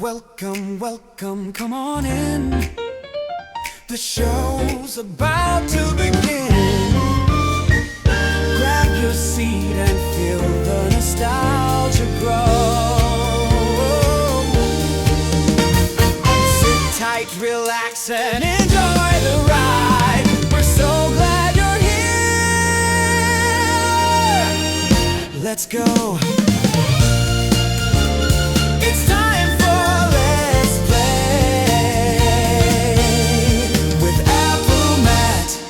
Welcome, welcome, come on in. The show's about to begin. Grab your seat and feel the nostalgia grow. Sit tight, relax, and enjoy the ride. We're so glad you're here. Let's go. It's time for Let's Play with AppleMatt.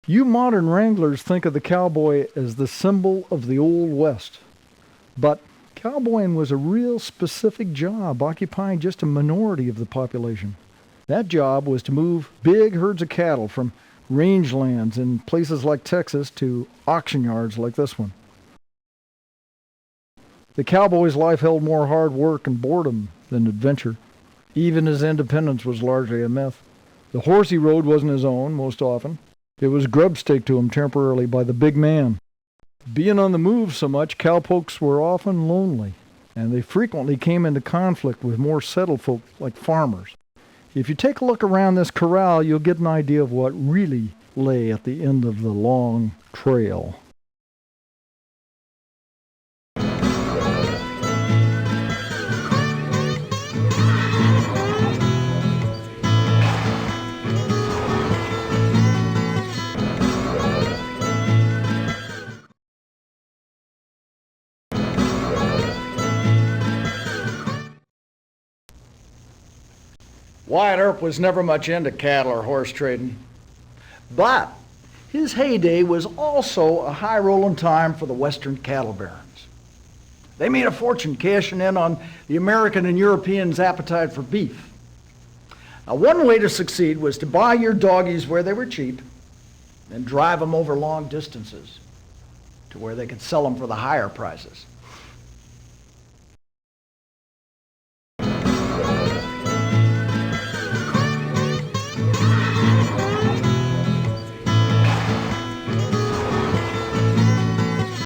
You modern wranglers think of the cowboy as the symbol of the Old West. But cowboying was a real specific job occupying just a minority of the population. That job was to move big herds of cattle from rangelands in places like Texas to auction yards like this one. The cowboy's life held more hard work and boredom than adventure. Even his independence was largely a myth. The horse he rode wasn't his own most often. It was grubstake to him temporarily by the big man. Being on the move so much, cowpokes were often lonely, and they frequently came into conflict with more settled folk like farmers. If you take a look around this corral, you'll get an idea of what really lay at the end of the long trail. Wyatt Earp was never much into cattle or horse trading, but his heyday was also a high-rolling time for the Western cattle barons. They made a fortune cashing in on the American and Europeans' appetite for beef. Now, one way to succeed was to buy your doggies where they were cheap and drive them over long distances to where they could sell them for the higher prices.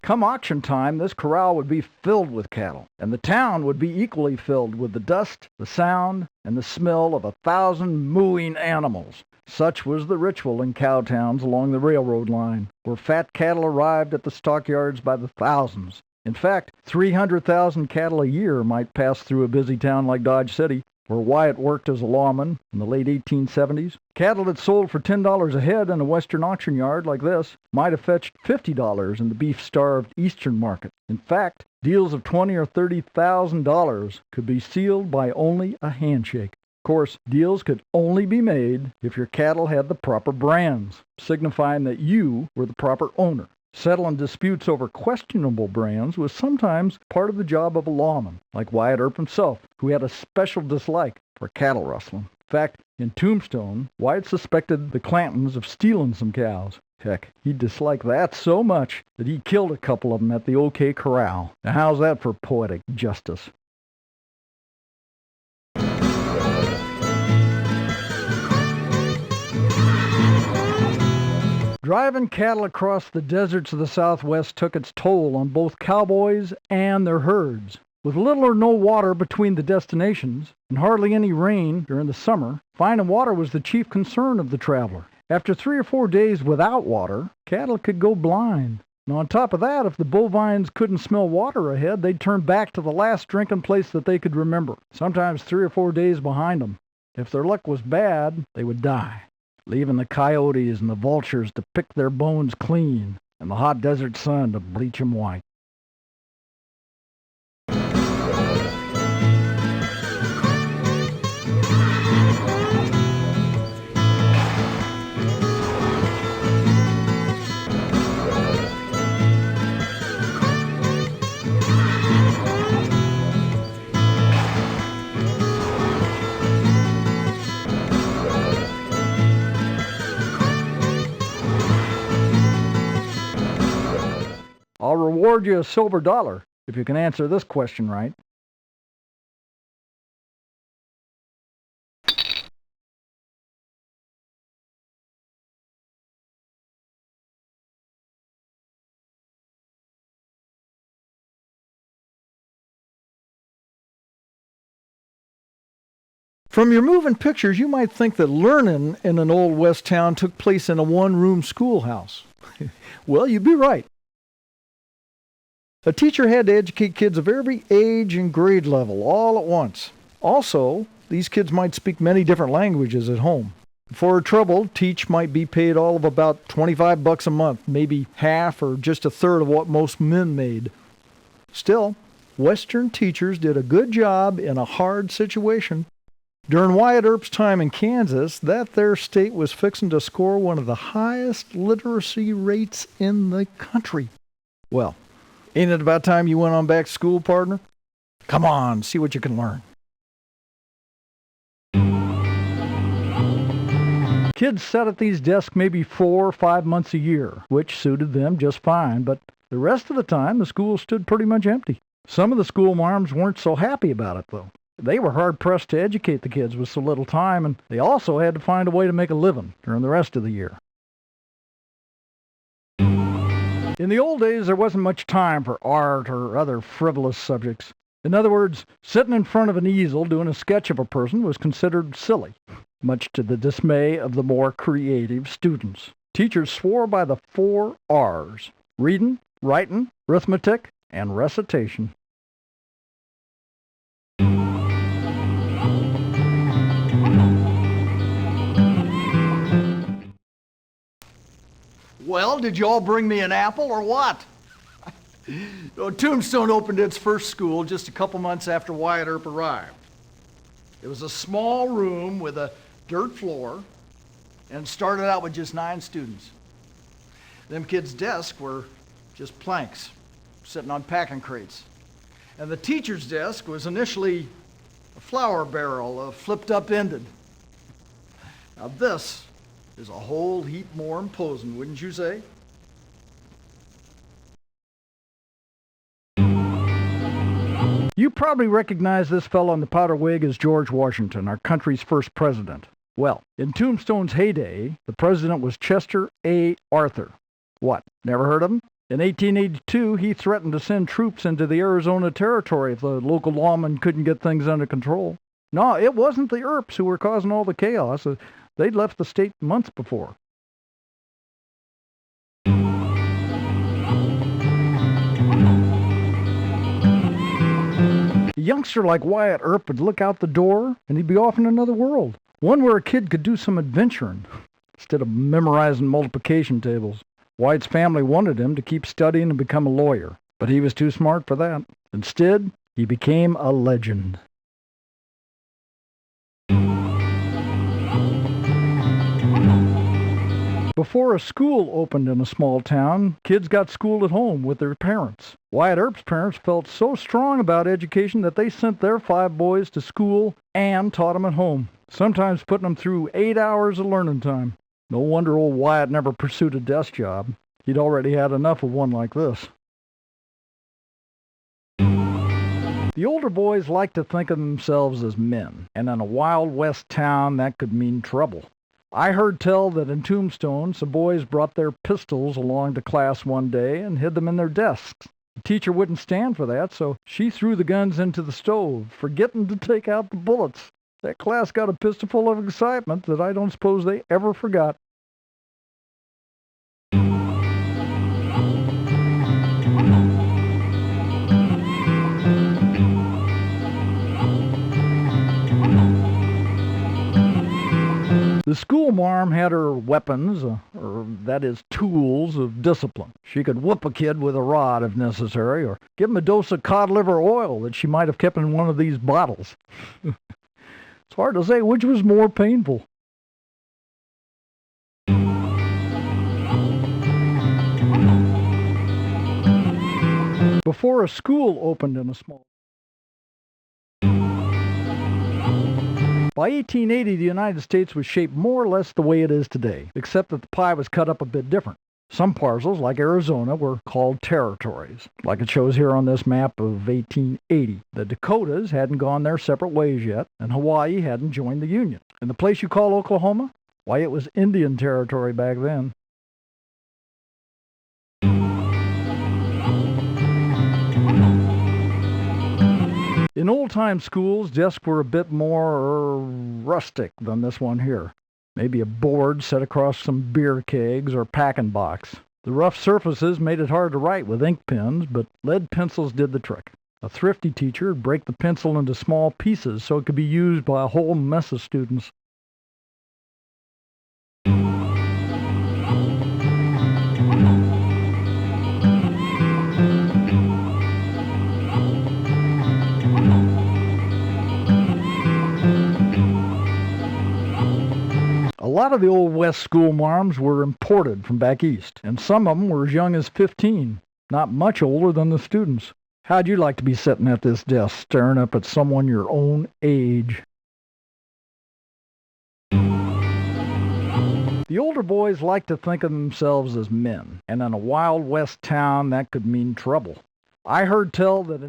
Come auction time, this corral would be filled with cattle, and the town would be equally filled with the dust, the sound, and the smell of 1,000 mooing animals. Such was the ritual in cow towns along the railroad line, where fat cattle arrived at the stockyards by the thousands. In fact, 300,000 cattle a year might pass through a busy town like Dodge City, where Wyatt worked as a lawman in the late 1870s. Cattle that sold for $10 a head in a western auction yard like this might have fetched $50 in the beef-starved eastern market. In fact, deals of $20,000 or $30,000 could be sealed by only a handshake. Of course, deals could only be made if your cattle had the proper brands, signifying that you were the proper owner. Settling disputes over questionable brands was sometimes part of the job of a lawman, like Wyatt Earp himself, who had a special dislike for cattle rustling. In fact, in Tombstone, Wyatt suspected the Clantons of stealing some cows. Heck, he disliked that so much that he killed a couple of them at the OK Corral. Now how's that for poetic justice? Driving cattle across the deserts of the Southwest took its toll on both cowboys and their herds. With little or no water between the destinations, and hardly any rain during the summer, finding water was the chief concern of the traveler. After 3 or 4 days without water, cattle could go blind. And on top of that, if the bovines couldn't smell water ahead, they'd turn back to the last drinking place that they could remember, sometimes 3 or 4 days behind them. If their luck was bad, they would die, leaving the coyotes and the vultures to pick their bones clean and the hot desert sun to bleach them white. I'll reward you a silver dollar if you can answer this question right. From your moving pictures, you might think that learning in an old West town took place in a one-room schoolhouse. Well, you'd be right. A teacher had to educate kids of every age and grade level all at once. Also, these kids might speak many different languages at home. For trouble, teach might be paid all of about $25 a month, maybe half or just a third of what most men made. Still, Western teachers did a good job in a hard situation. During Wyatt Earp's time in Kansas, that there state was fixing to score one of the highest literacy rates in the country. Well, ain't it about time you went on back to school, partner? Come on, see what you can learn. Kids sat at these desks maybe 4 or 5 months a year, which suited them just fine, but the rest of the time the school stood pretty much empty. Some of the school marms weren't so happy about it, though. They were hard-pressed to educate the kids with so little time, and they also had to find a way to make a living during the rest of the year. In the old days, there wasn't much time for art or other frivolous subjects. In other words, sitting in front of an easel doing a sketch of a person was considered silly, much to the dismay of the more creative students. Teachers swore by the 4 R's: reading, writing, arithmetic, and recitation. Well, did you all bring me an apple or what? Tombstone opened its first school just a couple months after Wyatt Earp arrived. It was a small room with a dirt floor and started out with just 9 students. Them kids' desks were just planks sitting on packing crates. And the teacher's desk was initially a flour barrel, flipped up-ended. Now this is a whole heap more imposing, wouldn't you say? You probably recognize this fellow in the powder wig as George Washington, our country's first president. Well, in Tombstone's heyday, the president was Chester A. Arthur. What, never heard of him? In 1882, he threatened to send troops into the Arizona Territory if the local lawmen couldn't get things under control. No, it wasn't the Earps who were causing all the chaos. They'd left the state months before. A youngster like Wyatt Earp would look out the door and he'd be off in another world. One where a kid could do some adventuring instead of memorizing multiplication tables. Wyatt's family wanted him to keep studying and become a lawyer, but he was too smart for that. Instead, he became a legend. Before a school opened in a small town, kids got schooled at home with their parents. Wyatt Earp's parents felt so strong about education that they sent their 5 boys to school and taught them at home, sometimes putting them through 8 hours of learning time. No wonder old Wyatt never pursued a desk job. He'd already had enough of one like this. The older boys liked to think of themselves as men, and in a Wild West town that could mean trouble. I heard tell that in Tombstone, some boys brought their pistols along to class one day and hid them in their desks. The teacher wouldn't stand for that, so she threw the guns into the stove, forgetting to take out the bullets. That class got a pistol full of excitement that I don't suppose they ever forgot. The school marm had her weapons, or that is, tools of discipline. She could whoop a kid with a rod if necessary, or give him a dose of cod liver oil that she might have kept in one of these bottles. It's hard to say which was more painful. Before a school opened in a small... By 1880, the United States was shaped more or less the way it is today, except that the pie was cut up a bit different. Some parcels, like Arizona, were called territories, like it shows here on this map of 1880. The Dakotas hadn't gone their separate ways yet, and Hawaii hadn't joined the Union. And the place you call Oklahoma? Why, it was Indian territory back then. In old-time schools, desks were a bit more rustic than this one here. Maybe a board set across some beer kegs or packing box. The rough surfaces made it hard to write with ink pens, but lead pencils did the trick. A thrifty teacher would break the pencil into small pieces so it could be used by a whole mess of students. A lot of the Old West school marms were imported from back east, and some of them were as young as 15, not much older than the students. How'd you like to be sitting at this desk staring up at someone your own age? The older boys liked to think of themselves as men, and in a Wild West town that could mean trouble. I heard tell that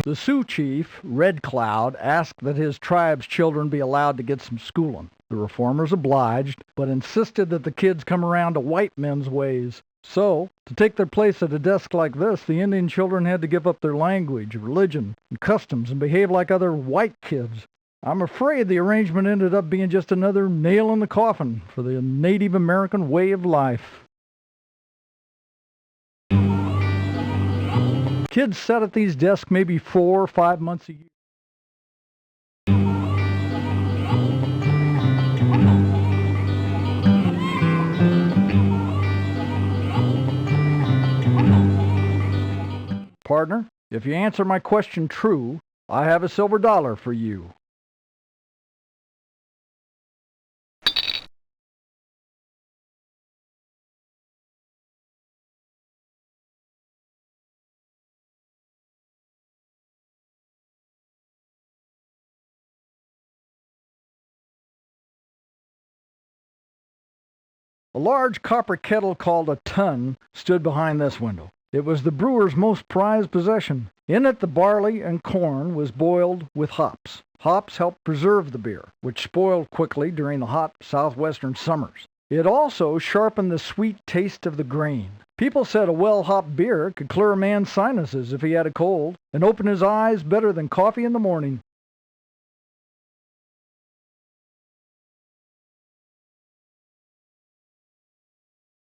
the Sioux chief, Red Cloud, asked that his tribe's children be allowed to get some schooling. The reformers obliged, but insisted that the kids come around to white men's ways. So, to take their place at a desk like this, the Indian children had to give up their language, religion, and customs and behave like other white kids. I'm afraid the arrangement ended up being just another nail in the coffin for the Native American way of life. Kids sat at these desks maybe 4 or 5 months a year. Partner, if you answer my question true, I have a silver dollar for you. A large copper kettle called a tun stood behind this window. It was the brewer's most prized possession. In it the barley and corn was boiled with hops. Hops helped preserve the beer, which spoiled quickly during the hot southwestern summers. It also sharpened the sweet taste of the grain. People said a well-hopped beer could clear a man's sinuses if he had a cold, and open his eyes better than coffee in the morning.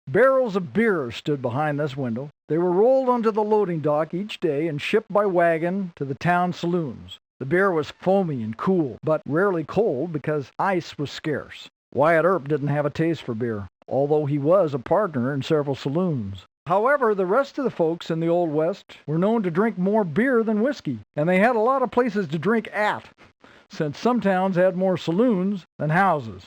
Barrels of beer stood behind this window. They were rolled onto the loading dock each day and shipped by wagon to the town saloons. The beer was foamy and cool, but rarely cold because ice was scarce. Wyatt Earp didn't have a taste for beer, although he was a partner in several saloons. However, the rest of the folks in the Old West were known to drink more beer than whiskey, and they had a lot of places to drink at, since some towns had more saloons than houses.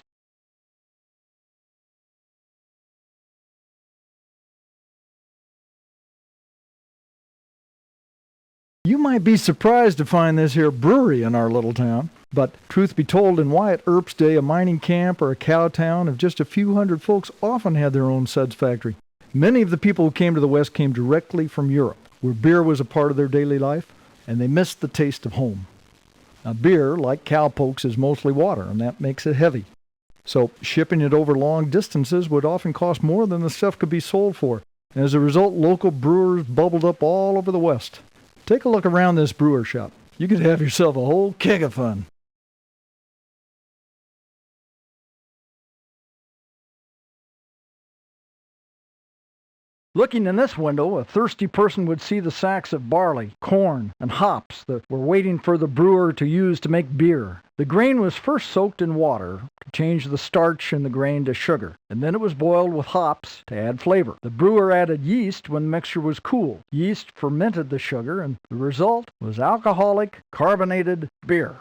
You might be surprised to find this here brewery in our little town, but truth be told, in Wyatt Earp's day, a mining camp or a cow town of just a few hundred folks often had their own suds factory. Many of the people who came to the West came directly from Europe, where beer was a part of their daily life, and they missed the taste of home. Now, beer, like cowpokes, is mostly water, and that makes it heavy. So shipping it over long distances would often cost more than the stuff could be sold for. And as a result, local brewers bubbled up all over the West. Take a look around this brewer shop. You could have yourself a whole keg of fun. Looking in this window, a thirsty person would see the sacks of barley, corn, and hops that were waiting for the brewer to use to make beer. The grain was first soaked in water to change the starch in the grain to sugar, and then it was boiled with hops to add flavor. The brewer added yeast when the mixture was cool. Yeast fermented the sugar, and the result was alcoholic, carbonated beer.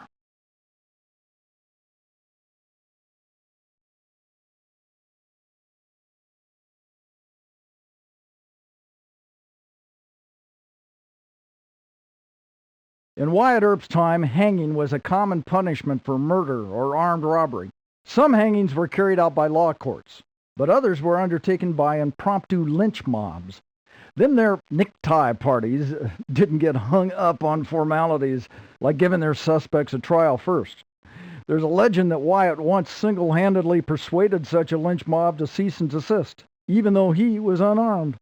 In Wyatt Earp's time, hanging was a common punishment for murder or armed robbery. Some hangings were carried out by law courts, but others were undertaken by impromptu lynch mobs. Them there necktie parties didn't get hung up on formalities like giving their suspects a trial first. There's a legend that Wyatt once single-handedly persuaded such a lynch mob to cease and desist, even though he was unarmed.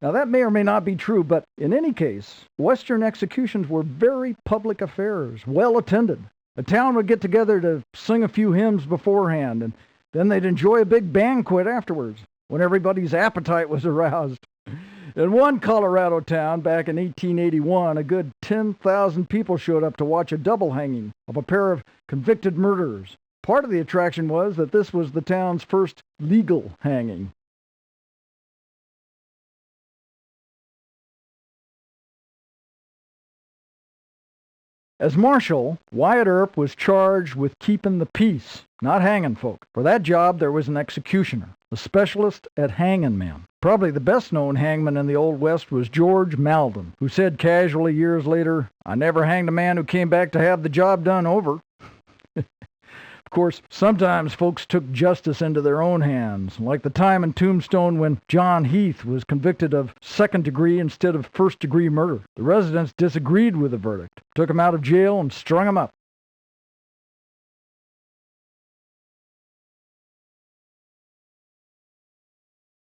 Now, that may or may not be true, but in any case, Western executions were very public affairs, well attended. A town would get together to sing a few hymns beforehand, and then they'd enjoy a big banquet afterwards, when everybody's appetite was aroused. In one Colorado town back in 1881, a good 10,000 people showed up to watch a double hanging of a pair of convicted murderers. Part of the attraction was that this was the town's first legal hanging. As marshal, Wyatt Earp was charged with keeping the peace, not hanging folk. For that job, there was an executioner, a specialist at hanging men. Probably the best-known hangman in the Old West was George Malden, who said casually years later, "I never hanged a man who came back to have the job done over." Of course, sometimes folks took justice into their own hands, like the time in Tombstone when John Heath was convicted of second-degree instead of first-degree murder. The residents disagreed with the verdict, took him out of jail, and strung him up.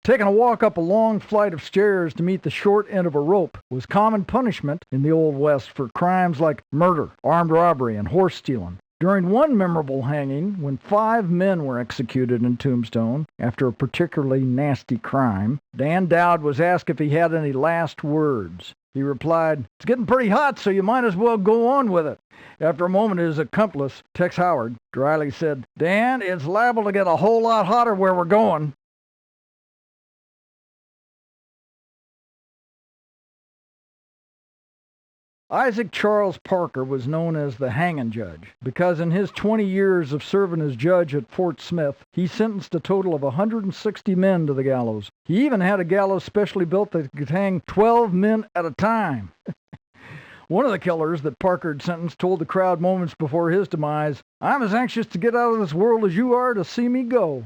Taking a walk up a long flight of stairs to meet the short end of a rope was common punishment in the Old West for crimes like murder, armed robbery, and horse stealing. During one memorable hanging, when 5 men were executed in Tombstone after a particularly nasty crime, Dan Dowd was asked if he had any last words. He replied, "It's getting pretty hot, so you might as well go on with it." After a moment, his accomplice, Tex Howard, dryly said, "Dan, it's liable to get a whole lot hotter where we're going." Isaac Charles Parker was known as the hanging judge because in his 20 years of serving as judge at Fort Smith, he sentenced a total of 160 men to the gallows. He even had a gallows specially built that could hang 12 men at a time. One of the killers that Parker had sentenced told the crowd moments before his demise, "I'm as anxious to get out of this world as you are to see me go."